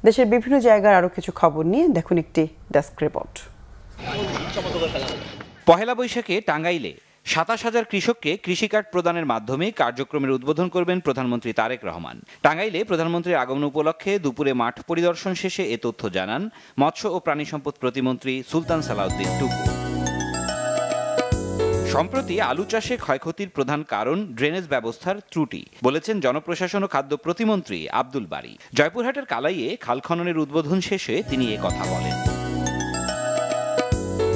দেশের বিভিন্ন জায়গার আরও কিছু খবর নিয়ে দেখুন একটি ডেস্ক রিপোর্ট। পহেলা বৈশাখে টাঙ্গাইলে ২৭,০০০ কৃষককে কৃষি কার্ড প্রদানের মাধ্যমে কার্যক্রমের উদ্বোধন করবেন প্রধানমন্ত্রী তারেক রহমান। টাঙ্গাইলে প্রধানমন্ত্রীর আগমন উপলক্ষে দুপুরে মাঠ পরিদর্শন শেষে এ তথ্য জানান মৎস্য ও প্রাণী সম্পদ প্রতিমন্ত্রী সুলতান সালাউদ্দিন টুকু। সম্প্রতি আলু চাষে ক্ষয়ক্ষতির প্রধান কারণ ড্রেনেজ ব্যবস্থার ত্রুটি বলেছেন জনপ্রশাসন ও খাদ্য প্রতিমন্ত্রী আব্দুল বারী। জয়পুরহাটের কালাইয়ে খাল খননের উদ্বোধন শেষে তিনি এ কথা বলেন।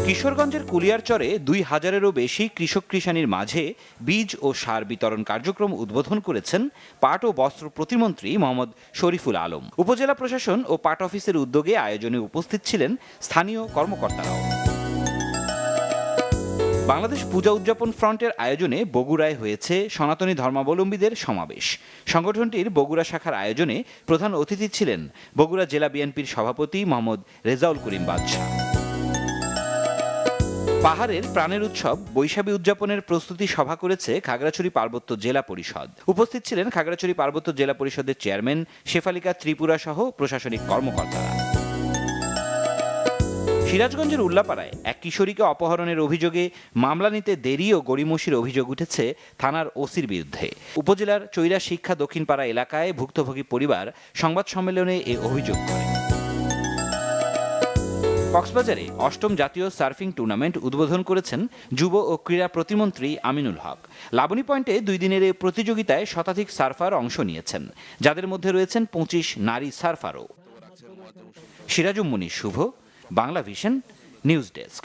কিশোরগঞ্জের কুলিয়ারচরে ২,০০০-এরও বেশি কৃষক কৃষানির মাঝে বীজ ও সার বিতরণ কার্যক্রম উদ্বোধন করেছেন পাট ও বস্ত্র প্রতিমন্ত্রী মোহাম্মদ শরীফুল আলম। উপজেলা প্রশাসন ও পাট অফিসের উদ্যোগে আয়োজনে উপস্থিত ছিলেন স্থানীয় কর্মকর্তারাও। বাংলাদেশ পূজা উদযাপন ফ্রন্টের আয়োজনে বগুড়ায় হয়েছে সনাতনী ধর্মাবলম্বীদের সমাবেশ। সংগঠনটির বগুড়া শাখার আয়োজনে প্রধান অতিথি ছিলেন বগুড়া জেলা বিএনপির সভাপতি মোহাম্মদ রেজাউল করিম বাদশা। পাহাড়ের প্রাণের উৎসব বৈশাখী উদযাপনের প্রস্তুতি সভা করেছে খাগড়াছড়ি পার্বত্য জেলা পরিষদ। উপস্থিত ছিলেন খাগড়াছড়ি পার্বত্য জেলা পরিষদের চেয়ারম্যান শেফালিকা ত্রিপুরা সহ প্রশাসনিক কর্মকর্তারা। সিরাজগঞ্জের উল্লাপাড়ায় এক কিশোরীকে অপহরণের অভিযোগে মামলা নিতে দেরি ও গড়িমসির অভিযোগ উঠেছে থানার ওসির বিরুদ্ধে। উপজেলার চৈরা শিক্ষা দক্ষিণপাড়া এলাকায় ভুক্তভোগী পরিবার সংবাদ সম্মেলনে এ অভিযোগ করে। কক্সবাজারে ৮ম জাতীয় সার্ফিং টুর্নামেন্ট উদ্বোধন করেছেন যুব ও ক্রীড়া প্রতিমন্ত্রী আমিনুল হক। লাবণী পয়েন্টে ২ দিনের এই প্রতিযোগিতায় শতাধিক সার্ফার অংশ নিয়েছেন, যাদের মধ্যে রয়েছেন ২৫ নারী সার্ফারও। সিরাজুম মুনির শুভ, বাংলা ভিশন, নিউজ ডেস্ক।